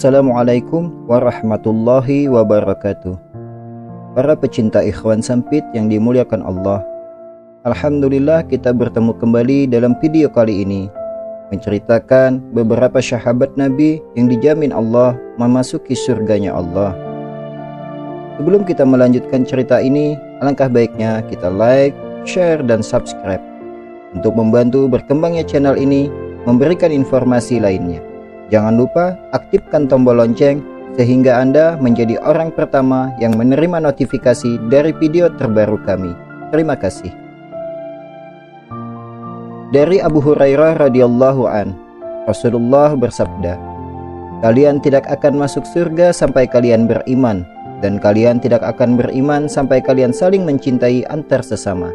Assalamualaikum warahmatullahi wabarakatuh. Para pecinta Ikhwan Sampit yang dimuliakan Allah, alhamdulillah kita bertemu kembali dalam video kali ini, menceritakan beberapa sahabat Nabi yang dijamin Allah memasuki surganya Allah. Sebelum kita melanjutkan cerita ini, alangkah baiknya kita like, share, dan subscribe untuk membantu berkembangnya channel ini, memberikan informasi lainnya. Jangan lupa aktifkan tombol lonceng sehingga Anda menjadi orang pertama yang menerima notifikasi dari video terbaru kami. Terima kasih. Dari Abu Hurairah radhiyallahu an, Rasulullah bersabda, "Kalian tidak akan masuk surga sampai kalian beriman, dan kalian tidak akan beriman sampai kalian saling mencintai antar sesama.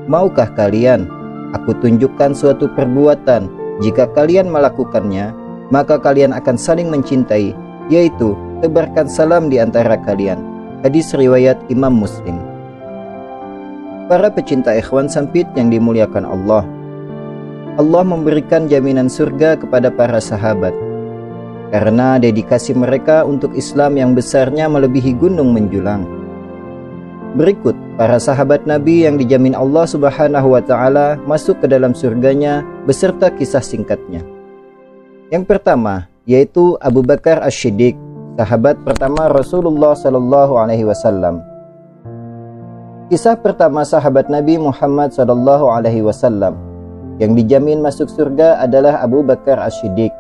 Maukah kalian aku tunjukkan suatu perbuatan, jika kalian melakukannya maka kalian akan saling mencintai, yaitu tebarkan salam di antara kalian." Hadis riwayat Imam Muslim. Para pecinta Ikhwan Sampit yang dimuliakan Allah, Allah memberikan jaminan surga kepada para sahabat karena dedikasi mereka untuk Islam yang besarnya melebihi gunung menjulang. Berikut para sahabat Nabi yang dijamin Allah Subhanahu wa Ta'ala masuk ke dalam surganya beserta kisah singkatnya. Yang pertama yaitu Abu Bakar As-Siddiq, sahabat pertama Rasulullah Sallallahu Alaihi Wasallam. Kisah pertama sahabat Nabi Muhammad Sallallahu Alaihi Wasallam yang dijamin masuk surga adalah Abu Bakar As-Siddiq.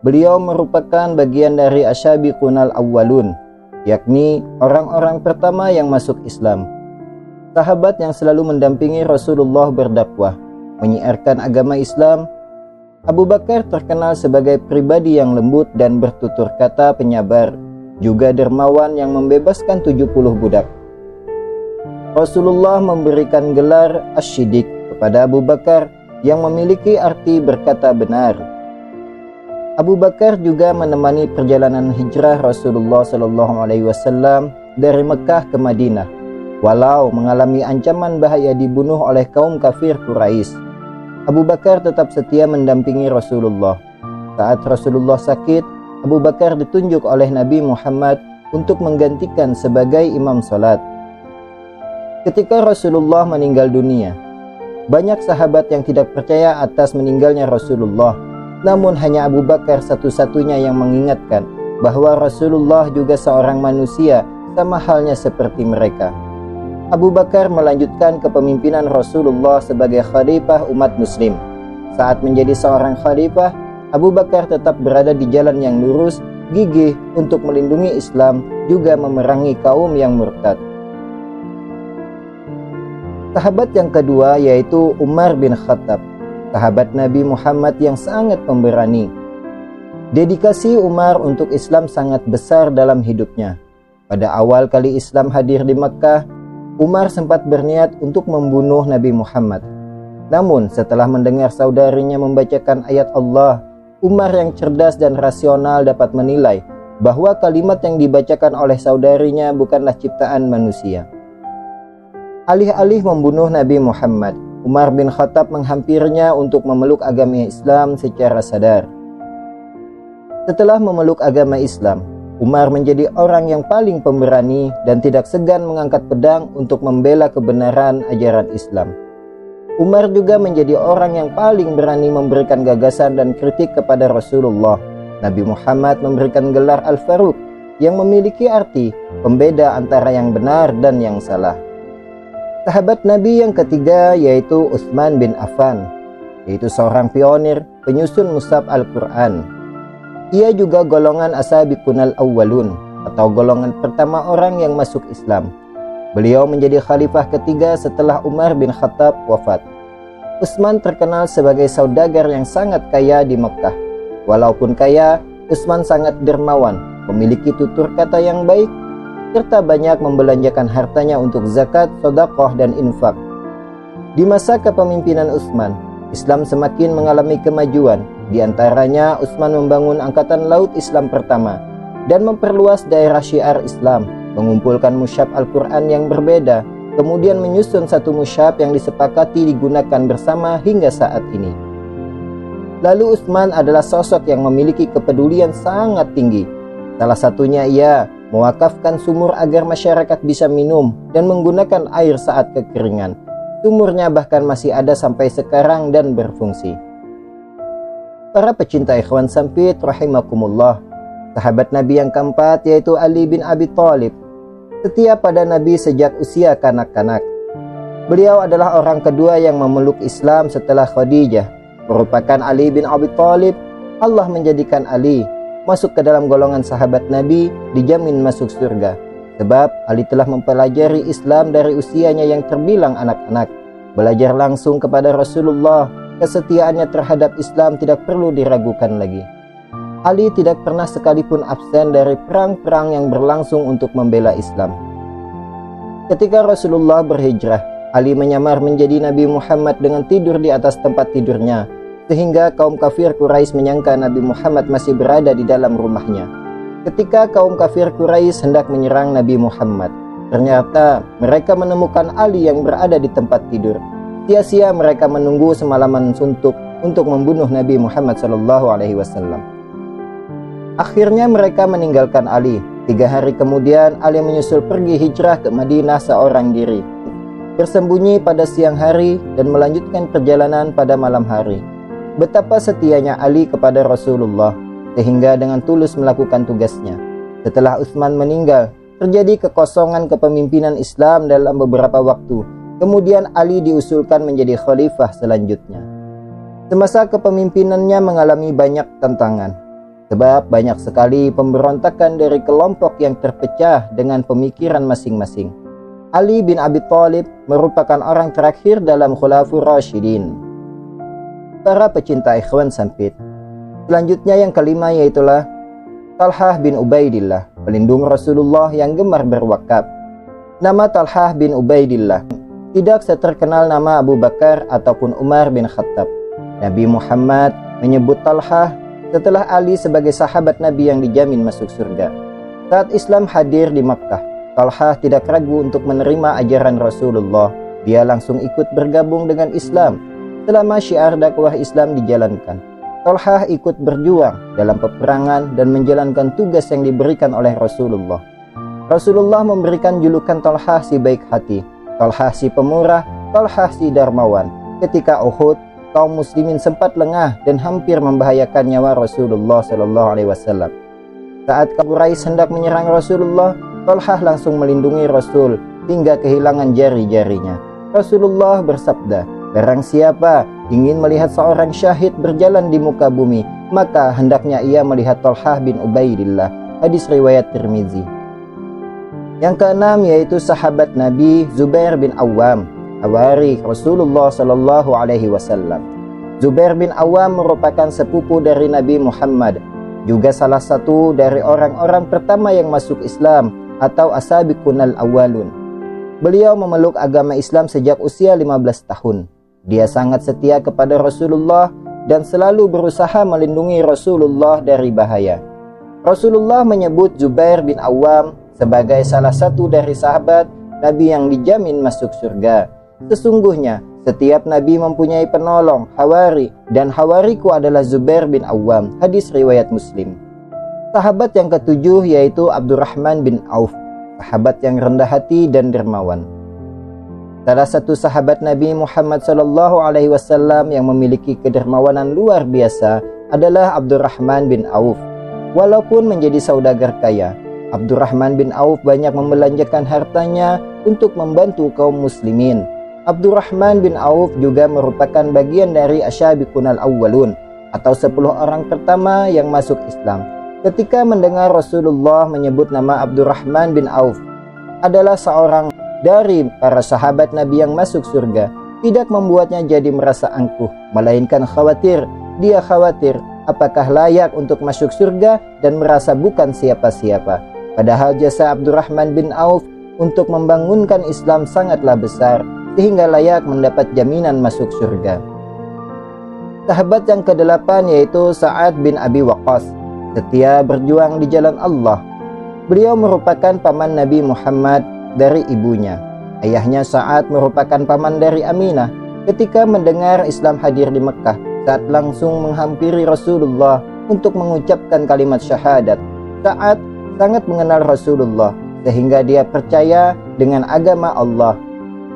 Beliau merupakan bagian dari Asyabiqunal Awwalun, yakni orang-orang pertama yang masuk Islam. Sahabat yang selalu mendampingi Rasulullah berdakwah, menyiarkan agama Islam. Abu Bakar terkenal sebagai pribadi yang lembut dan bertutur kata penyabar, juga dermawan yang membebaskan 70 budak. Rasulullah memberikan gelar As-Siddiq kepada Abu Bakar yang memiliki arti berkata benar. Abu Bakar juga menemani perjalanan hijrah Rasulullah SAW dari Mekah ke Madinah, walau mengalami ancaman bahaya dibunuh oleh kaum kafir Quraisy. Abu Bakar tetap setia mendampingi Rasulullah. Saat Rasulullah sakit, Abu Bakar ditunjuk oleh Nabi Muhammad untuk menggantikan sebagai imam salat. Ketika Rasulullah meninggal dunia, banyak sahabat yang tidak percaya atas meninggalnya Rasulullah. Namun hanya Abu Bakar satu-satunya yang mengingatkan bahwa Rasulullah juga seorang manusia sama halnya seperti mereka. Abu Bakar melanjutkan kepemimpinan Rasulullah sebagai khalifah umat muslim. Saat menjadi seorang khalifah, Abu Bakar tetap berada di jalan yang lurus, gigih untuk melindungi Islam, juga memerangi kaum yang murtad. Sahabat yang kedua yaitu Umar bin Khattab, sahabat Nabi Muhammad yang sangat pemberani. Dedikasi Umar untuk Islam sangat besar dalam hidupnya. Pada awal kali Islam hadir di Mekkah, Umar sempat berniat untuk membunuh Nabi Muhammad. Namun setelah mendengar saudarinya membacakan ayat Allah, Umar yang cerdas dan rasional dapat menilai bahwa kalimat yang dibacakan oleh saudarinya bukanlah ciptaan manusia. Alih-alih membunuh Nabi Muhammad, Umar bin Khattab menghampirinya untuk memeluk agama Islam secara sadar. Setelah memeluk agama Islam, Umar menjadi orang yang paling pemberani dan tidak segan mengangkat pedang untuk membela kebenaran ajaran Islam. Umar juga menjadi orang yang paling berani memberikan gagasan dan kritik kepada Rasulullah. Nabi Muhammad memberikan gelar Al-Faruq yang memiliki arti pembeda antara yang benar dan yang salah. Sahabat Nabi yang ketiga yaitu Utsman bin Affan, yaitu seorang pionir penyusun mushaf Al-Quran. Ia juga golongan Asyabiqunal Awwalun atau golongan pertama orang yang masuk Islam. Beliau menjadi khalifah ketiga setelah Umar bin Khattab wafat. Utsman terkenal sebagai saudagar yang sangat kaya di Mekkah. Walaupun kaya, Utsman sangat dermawan, memiliki tutur kata yang baik, serta banyak membelanjakan hartanya untuk zakat, sedekah, dan infak. Di masa kepemimpinan Utsman, Islam semakin mengalami kemajuan. Di antaranya, Utsman membangun angkatan laut Islam pertama dan memperluas daerah syiar Islam, mengumpulkan mushaf Al-Quran yang berbeda, kemudian menyusun satu mushaf yang disepakati digunakan bersama hingga saat ini. Lalu Utsman adalah sosok yang memiliki kepedulian sangat tinggi. Salah satunya ia mewakafkan sumur agar masyarakat bisa minum dan menggunakan air saat kekeringan. Sumurnya bahkan masih ada sampai sekarang dan berfungsi. Para pecinta ikhwan sampit rahimakumullah, sahabat Nabi yang keempat yaitu Ali bin Abi Thalib setia pada Nabi sejak usia kanak-kanak. Beliau adalah orang kedua yang memeluk Islam setelah Khadijah. Merupakan Ali bin Abi Thalib, Allah menjadikan Ali masuk ke dalam golongan sahabat Nabi, dijamin masuk surga. Sebab Ali telah mempelajari Islam dari usianya yang terbilang anak-anak. Belajar langsung kepada Rasulullah, kesetiaannya terhadap Islam tidak perlu diragukan lagi. Ali tidak pernah sekalipun absen dari perang-perang yang berlangsung untuk membela Islam. Ketika Rasulullah berhijrah, Ali menyamar menjadi Nabi Muhammad dengan tidur di atas tempat tidurnya, sehingga kaum kafir Quraisy menyangka Nabi Muhammad masih berada di dalam rumahnya. Ketika kaum kafir Quraisy hendak menyerang Nabi Muhammad, ternyata mereka menemukan Ali yang berada di tempat tidur. Sia-sia mereka menunggu semalaman suntuk untuk membunuh Nabi Muhammad SAW. Akhirnya mereka meninggalkan Ali. 3 hari kemudian Ali menyusul pergi hijrah ke Madinah seorang diri, bersembunyi pada siang hari dan melanjutkan perjalanan pada malam hari. Betapa setianya Ali kepada Rasulullah, sehingga dengan tulus melakukan tugasnya. Setelah Utsman meninggal, terjadi kekosongan kepemimpinan Islam dalam beberapa waktu. Kemudian Ali diusulkan menjadi khalifah selanjutnya. Semasa kepemimpinannya mengalami banyak tantangan, sebab banyak sekali pemberontakan dari kelompok yang terpecah dengan pemikiran masing-masing. Ali bin Abi Thalib merupakan orang terakhir dalam Khulafaur Rasyidin. Para pecinta ikhwan sampit, selanjutnya yang kelima yaitulah Talhah bin Ubaidillah, pelindung Rasulullah yang gemar berwakaf. Nama Talhah bin Ubaidillah tidak seterkenal nama Abu Bakar ataupun Umar bin Khattab. Nabi Muhammad menyebut Talhah setelah Ali sebagai sahabat Nabi yang dijamin masuk surga. Saat Islam hadir di Makkah, Talhah tidak ragu untuk menerima ajaran Rasulullah. Dia langsung ikut bergabung dengan Islam. Selama syiar dakwah Islam dijalankan, Talhah ikut berjuang dalam peperangan dan menjalankan tugas yang diberikan oleh Rasulullah. Rasulullah memberikan julukan Talhah si baik hati, Talhah si pemurah, Talhah si dermawan. Ketika Uhud, kaum muslimin sempat lengah dan hampir membahayakan nyawa Rasulullah SAW. Saat kaum Quraisy hendak menyerang Rasulullah, Talhah langsung melindungi Rasul hingga kehilangan jari-jarinya. Rasulullah bersabda, "Barang siapa ingin melihat seorang syahid berjalan di muka bumi, maka hendaknya ia melihat Talhah bin Ubaidillah." Hadis riwayat Tirmizi. Yang keenam yaitu sahabat Nabi Zubair bin Awam, hawari Rasulullah SAW. Zubair bin Awam merupakan sepupu dari Nabi Muhammad, juga salah satu dari orang-orang pertama yang masuk Islam atau as-sabiqunal awwalun. Beliau memeluk agama Islam sejak usia 15 tahun. Dia sangat setia kepada Rasulullah dan selalu berusaha melindungi Rasulullah dari bahaya. Rasulullah menyebut Zubair bin Awam sebagai salah satu dari sahabat Nabi yang dijamin masuk surga. Sesungguhnya setiap Nabi mempunyai penolong, hawari, dan hawariku adalah Zubair bin Awam. Hadis riwayat Muslim. Sahabat yang ketujuh yaitu Abdurrahman bin Auf, sahabat yang rendah hati dan dermawan. Salah satu sahabat Nabi Muhammad SAW yang memiliki kedermawanan luar biasa adalah Abdurrahman bin Auf. Walaupun menjadi saudagar kaya, Abdurrahman bin Auf banyak membelanjakan hartanya untuk membantu kaum muslimin. Abdurrahman bin Auf juga merupakan bagian dari asyabiqunal awwalun atau 10 orang pertama yang masuk Islam. Ketika mendengar Rasulullah menyebut nama Abdurrahman bin Auf adalah seorang dari para sahabat Nabi yang masuk surga, tidak membuatnya jadi merasa angkuh, melainkan khawatir. Dia khawatir apakah layak untuk masuk surga dan merasa bukan siapa-siapa. Padahal jasa Abdurrahman bin Auf untuk membangunkan Islam sangatlah besar, sehingga layak mendapat jaminan masuk surga. Sahabat yang ke-8 yaitu Sa'ad bin Abi Waqqas, setia berjuang di jalan Allah. Beliau merupakan paman Nabi Muhammad dari ibunya. Ayahnya Sa'ad merupakan paman dari Aminah. Ketika mendengar Islam hadir di Mekah, saat langsung menghampiri Rasulullah untuk mengucapkan kalimat syahadat. Sa'ad sangat mengenal Rasulullah sehingga dia percaya dengan agama Allah.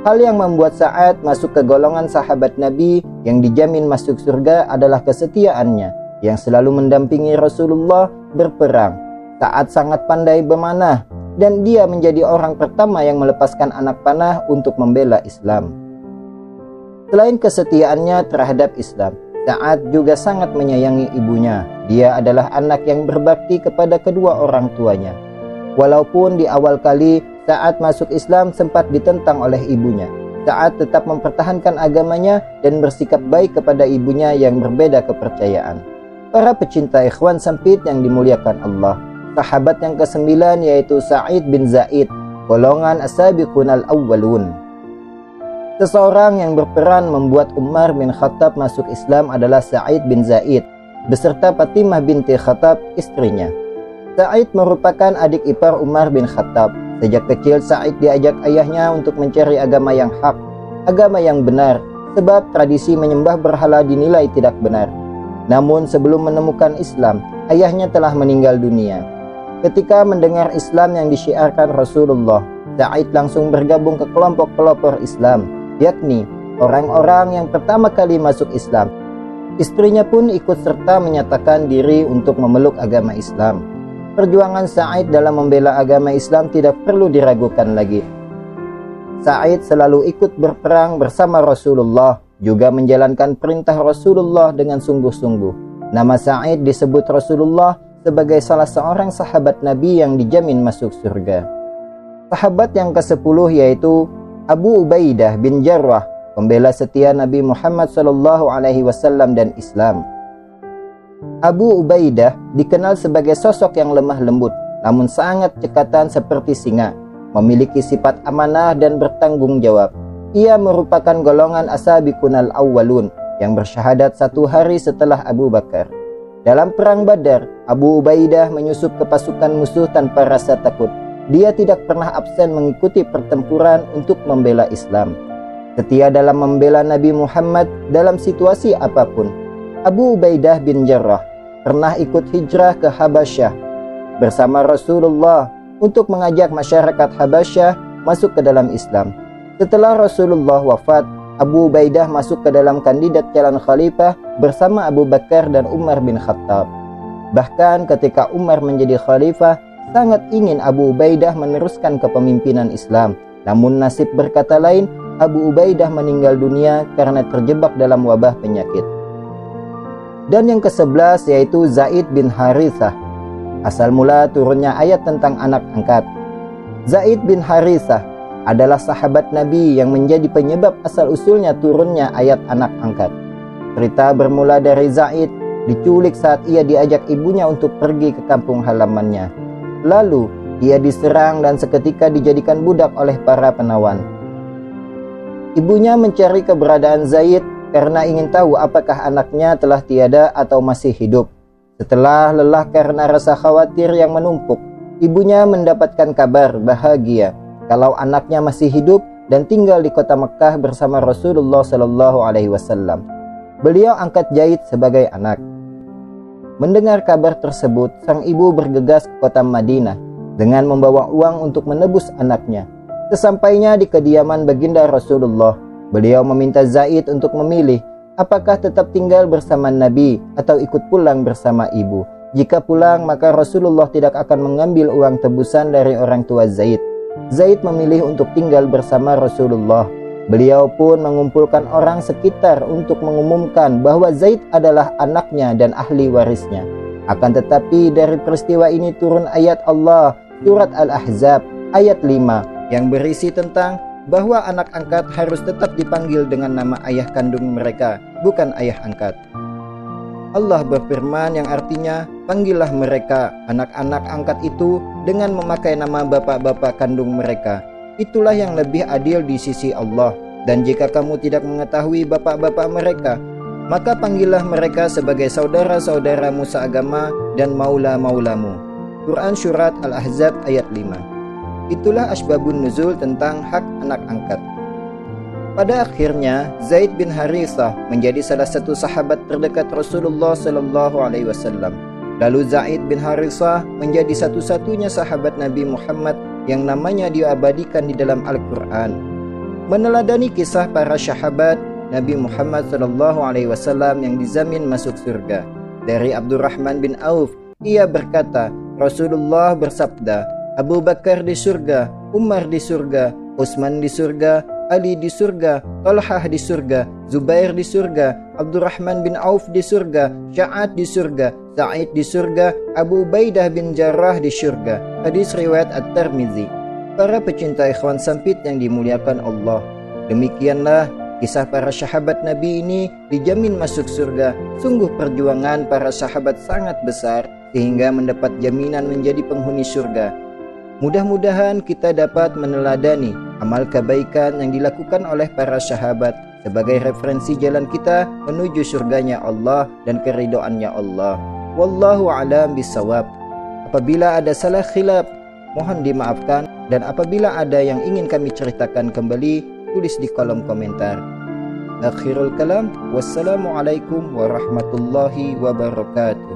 Hal yang membuat Sa'ad masuk ke golongan sahabat Nabi yang dijamin masuk surga adalah kesetiaannya yang selalu mendampingi Rasulullah berperang. Sa'ad sangat pandai bermanah dan dia menjadi orang pertama yang melepaskan anak panah untuk membela Islam. Selain kesetiaannya terhadap Islam, Sa'ad juga sangat menyayangi ibunya. Dia adalah anak yang berbakti kepada kedua orang tuanya. Walaupun di awal kali Sa'ad masuk Islam sempat ditentang oleh ibunya, Sa'ad tetap mempertahankan agamanya dan bersikap baik kepada ibunya yang berbeda kepercayaan. Para pecinta ikhwan sempit yang dimuliakan Allah, sahabat yang ke-9 yaitu Sa'id bin Zaid, golongan as-sabiqun al-awwalun. Seseorang yang berperan membuat Umar bin Khattab masuk Islam adalah Sa'id bin Zaid beserta Fatimah binti Khattab, istrinya. Sa'id merupakan adik ipar Umar bin Khattab. Sejak kecil Sa'id diajak ayahnya untuk mencari agama yang hak, agama yang benar, sebab tradisi menyembah berhala dinilai tidak benar. Namun sebelum menemukan Islam, ayahnya telah meninggal dunia. Ketika mendengar Islam yang disyiarkan Rasulullah, Sa'id langsung bergabung ke kelompok pelopor Islam, yakni orang-orang yang pertama kali masuk Islam. Istrinya pun ikut serta menyatakan diri untuk memeluk agama Islam. Perjuangan Sa'id dalam membela agama Islam tidak perlu diragukan lagi. Sa'id selalu ikut berperang bersama Rasulullah, juga menjalankan perintah Rasulullah dengan sungguh-sungguh. Nama Sa'id disebut Rasulullah sebagai salah seorang sahabat Nabi yang dijamin masuk surga. Sahabat yang ke-10 yaitu Abu Ubaidah bin Jarrah, pembela setia Nabi Muhammad SAW dan Islam. Abu Ubaidah dikenal sebagai sosok yang lemah lembut, namun sangat cekatan seperti singa, memiliki sifat amanah dan bertanggung jawab. Ia merupakan golongan as-sabiqun al-awwalun yang bersyahadat 1 hari setelah Abu Bakar. Dalam perang Badar, Abu Ubaidah menyusup ke pasukan musuh tanpa rasa takut. Dia tidak pernah absen mengikuti pertempuran untuk membela Islam. Setia dalam membela Nabi Muhammad dalam situasi apapun. Abu Ubaidah bin Jarrah pernah ikut hijrah ke Habasyah bersama Rasulullah untuk mengajak masyarakat Habasyah masuk ke dalam Islam. Setelah Rasulullah wafat, Abu Ubaidah masuk ke dalam kandidat calon khalifah bersama Abu Bakar dan Umar bin Khattab. Bahkan ketika Umar menjadi khalifah, sangat ingin Abu Ubaidah meneruskan kepemimpinan Islam. Namun nasib berkata lain, Abu Ubaidah meninggal dunia karena terjebak dalam wabah penyakit. Dan yang ke-11 yaitu Zaid bin Harithah. Asal mula turunnya ayat tentang anak angkat. Zaid bin Harithah adalah sahabat Nabi yang menjadi penyebab asal-usulnya turunnya ayat anak angkat. Cerita bermula dari Zaid diculik saat ia diajak ibunya untuk pergi ke kampung halamannya. Lalu ia diserang dan seketika dijadikan budak oleh para penawan. Ibunya mencari keberadaan Zaid karena ingin tahu apakah anaknya telah tiada atau masih hidup. Setelah lelah karena rasa khawatir yang menumpuk, ibunya mendapatkan kabar bahagia kalau anaknya masih hidup dan tinggal di kota Mekah bersama Rasulullah SAW. Beliau angkat Zaid sebagai anak. Mendengar kabar tersebut, sang ibu bergegas ke kota Madinah dengan membawa uang untuk menebus anaknya. Sesampainya di kediaman baginda Rasulullah, beliau meminta Zaid untuk memilih apakah tetap tinggal bersama Nabi atau ikut pulang bersama ibu. Jika pulang, maka Rasulullah tidak akan mengambil uang tebusan dari orang tua Zaid. Zaid memilih untuk tinggal bersama Rasulullah. Beliau pun mengumpulkan orang sekitar untuk mengumumkan bahwa Zaid adalah anaknya dan ahli warisnya. Akan tetapi dari peristiwa ini turun ayat Allah, surat Al-Ahzab ayat 5 yang berisi tentang bahwa anak angkat harus tetap dipanggil dengan nama ayah kandung mereka, bukan ayah angkat. Allah berfirman yang artinya, panggillah mereka, anak-anak angkat itu, dengan memakai nama bapak-bapak kandung mereka. Itulah yang lebih adil di sisi Allah. Dan jika kamu tidak mengetahui bapak-bapak mereka, maka panggillah mereka sebagai saudara-saudaramu seagama dan maula-maulamu. Quran Surat Al-Ahzab ayat 5. Itulah asbabun nuzul tentang hak anak angkat. Pada akhirnya, Zaid bin Harithah menjadi salah satu sahabat terdekat Rasulullah sallallahu alaihi wasallam. Lalu Zaid bin Harithah menjadi satu-satunya sahabat Nabi Muhammad yang namanya diabadikan di dalam Al-Qur'an. Meneladani kisah para sahabat Nabi Muhammad sallallahu alaihi wasallam yang dijamin masuk surga. Dari Abdurrahman bin Auf, ia berkata, Rasulullah bersabda, Abu Bakar di surga, Umar di surga, Utsman di surga, Ali di surga, Talhah di surga, Zubair di surga, Abdurrahman bin Auf di surga, Sya'ad di surga, Sa'id di surga, Abu Ubaidah bin Jarrah di surga. Hadis riwayat At-Tirmizi. Para pecinta ikhwan sampit yang dimuliakan Allah, demikianlah kisah para sahabat Nabi ini dijamin masuk surga. Sungguh perjuangan para sahabat sangat besar sehingga mendapat jaminan menjadi penghuni surga. Mudah-mudahan kita dapat meneladani amal kebaikan yang dilakukan oleh para sahabat sebagai referensi jalan kita menuju surganya Allah dan keridhoannya Allah. Wallahu a'lam bishawab. Apabila ada salah khilaf, mohon dimaafkan, dan apabila ada yang ingin kami ceritakan kembali, tulis di kolom komentar. Akhirul kalam, wassalamualaikum warahmatullahi wabarakatuh.